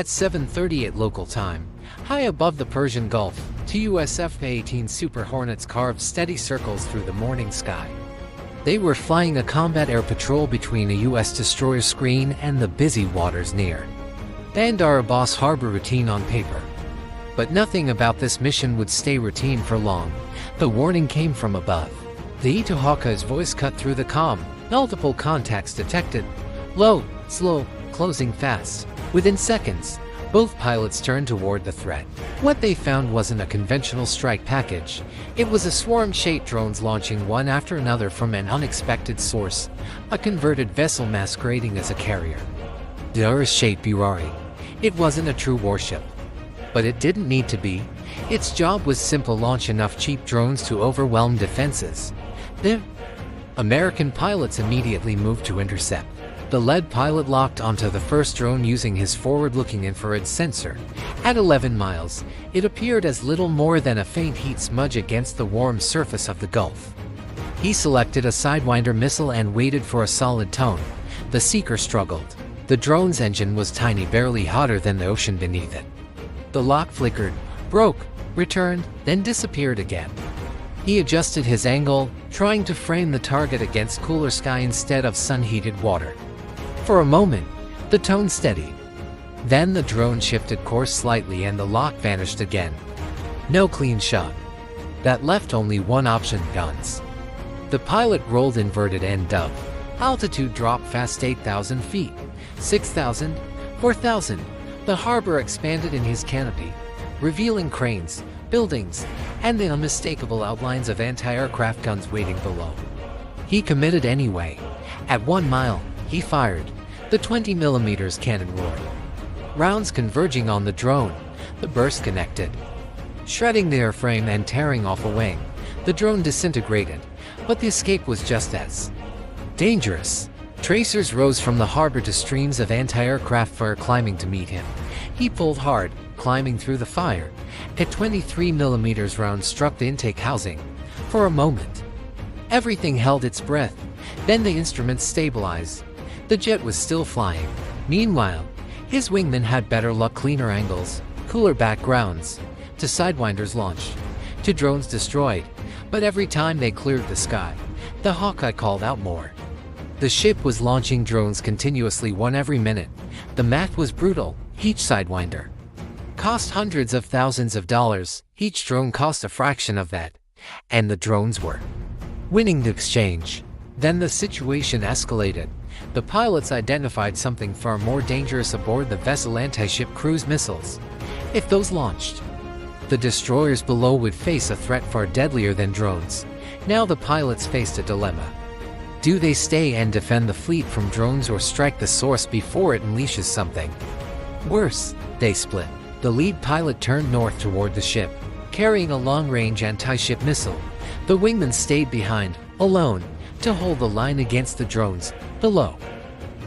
At 7:38 local time, high above the Persian Gulf, two US F-18 Super Hornets carved steady circles through the morning sky. They were flying a combat air patrol between a US destroyer screen and the busy waters near Bandar Abbas Harbor, routine on paper. But nothing about this mission would stay routine for long. The warning came from above. The E2 Hawkeye's voice cut through the comm. Multiple contacts detected. Low, slow, closing fast. Within seconds, both pilots turned toward the threat. What they found wasn't a conventional strike package. It was a swarm Shahed drones launching one after another from an unexpected source, a converted vessel masquerading as a carrier. The Shahed Burari. It wasn't a true warship. But it didn't need to be. Its job was simple: launch enough cheap drones to overwhelm defenses. The American pilots immediately moved to intercept. The lead pilot locked onto the first drone using his forward-looking infrared sensor. At 11 miles, it appeared as little more than a faint heat smudge against the warm surface of the Gulf. He selected a Sidewinder missile and waited for a solid tone. The seeker struggled. The drone's engine was tiny, barely hotter than the ocean beneath it. The lock flickered, broke, returned, then disappeared again. He adjusted his angle, trying to frame the target against cooler sky instead of sun-heated water. For a moment, the tone steadied. Then the drone shifted course slightly and the lock vanished again. No clean shot. That left only one option: guns. The pilot rolled inverted end dove. Altitude dropped fast: 8,000 feet, 6,000, 4,000. The harbor expanded in his canopy, revealing cranes, buildings, and the unmistakable outlines of anti-aircraft guns waiting below. He committed anyway. At 1 mile, he fired. The 20mm cannon roared. Rounds converging on the drone. The burst connected, shredding the airframe and tearing off a wing. The drone disintegrated, but the escape was just as dangerous. Tracers rose from the harbor to streams of anti-aircraft fire climbing to meet him. He pulled hard, climbing through the fire. A 23mm round struck the intake housing. For a moment, everything held its breath. Then the instruments stabilized. The jet was still flying. Meanwhile, his wingmen had better luck: cleaner angles, cooler backgrounds. Two Sidewinders launched, two drones destroyed. But every time they cleared the sky, the Hawkeye called out more. The ship was launching drones continuously, one every minute. The math was brutal. Each Sidewinder cost hundreds of thousands of dollars. Each drone cost a fraction of that. And the drones were winning the exchange. Then the situation escalated. The pilots identified something far more dangerous aboard the vessel: anti-ship cruise missiles. If those launched, the destroyers below would face a threat far deadlier than drones. Now the pilots faced a dilemma. Do they stay and defend the fleet from drones, or strike the source before it unleashes something worse? They split. The lead pilot turned north toward the ship, carrying a long-range anti-ship missile. The wingman stayed behind, alone, to hold the line against the drones below.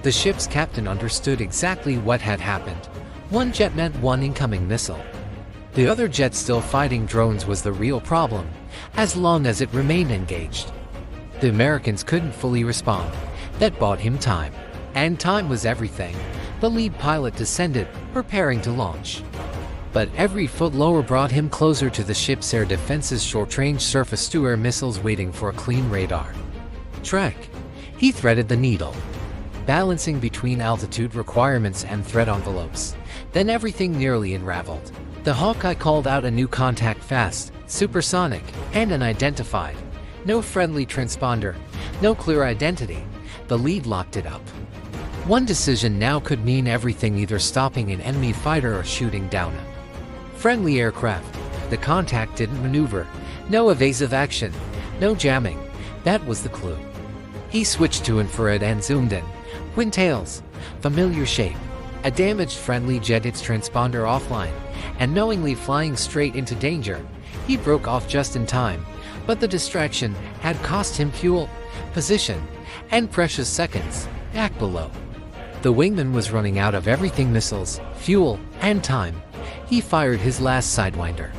The ship's captain understood exactly what had happened. One jet meant one incoming missile. The other jet still fighting drones was the real problem, as long as it remained engaged. The Americans couldn't fully respond. That bought him time. And time was everything. The lead pilot descended, preparing to launch. But every foot lower brought him closer to the ship's air defenses: short-range surface-to-air missiles waiting for a clean radar track. He threaded the needle, balancing between altitude requirements and threat envelopes. Then everything nearly unraveled. The Hawkeye called out a new contact: fast, supersonic, and unidentified. No friendly transponder, no clear identity. The lead locked it up. One decision now could mean everything: either stopping an enemy fighter or shooting down a friendly aircraft. The contact didn't maneuver. No evasive action, no jamming. That was the clue. He switched to infrared and zoomed in. Twin tails, familiar shape. A damaged friendly jet, its transponder offline, and knowingly flying straight into danger. He broke off just in time, but the distraction had cost him fuel, position, and precious seconds. Back below, the wingman was running out of everything: missiles, fuel, and time. He fired his last Sidewinder,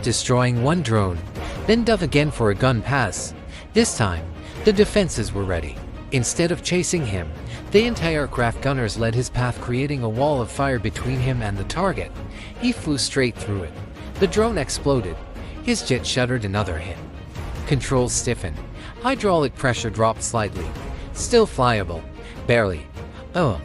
destroying one drone, then dove again for a gun pass. This time, the defenses were ready. Instead of chasing him, The anti-aircraft gunners led his path, creating a wall of fire between him and the target. He flew straight through it. The drone exploded. His jet shuddered another hit. Controls stiffened. Hydraulic pressure dropped slightly. Still flyable. Barely. Oh.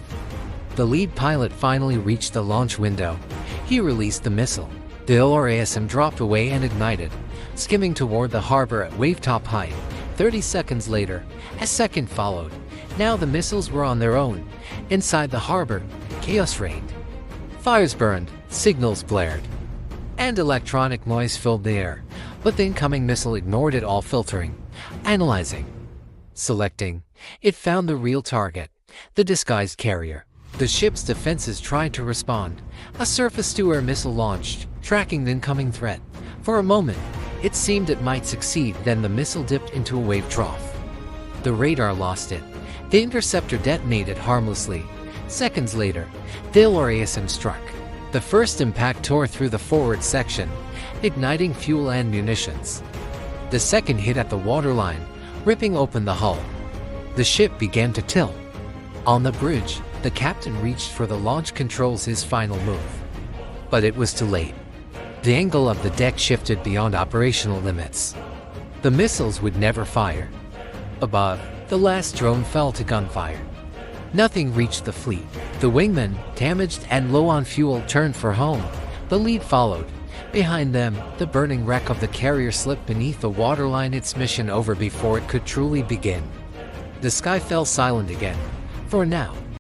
The lead pilot finally reached the launch window. He released the missile. The LRASM dropped away and ignited, skimming toward the harbor at wave-top height. 30 seconds later, a second followed. Now the missiles were on their own. Inside the harbor, chaos reigned. Fires burned, signals blared, and electronic noise filled the air. But the incoming missile ignored it all, filtering, analyzing, selecting. It found the real target, the disguised carrier. The ship's defenses tried to respond. A surface-to-air missile launched, tracking the incoming threat. For a moment, it seemed it might succeed, then the missile dipped into a wave trough. The radar lost it. The interceptor detonated harmlessly. Seconds later, the LRASM struck. The first impact tore through the forward section, igniting fuel and munitions. The second hit at the waterline, ripping open the hull. The ship began to tilt. On the bridge, the captain reached for the launch controls, his final move. But it was too late. The angle of the deck shifted beyond operational limits. The missiles would never fire. Above, the last drone fell to gunfire. Nothing reached the fleet. The wingmen, damaged and low on fuel, turned for home. The lead followed. Behind them, the burning wreck of the carrier slipped beneath the waterline, its mission over before it could truly begin. The sky fell silent again. For now.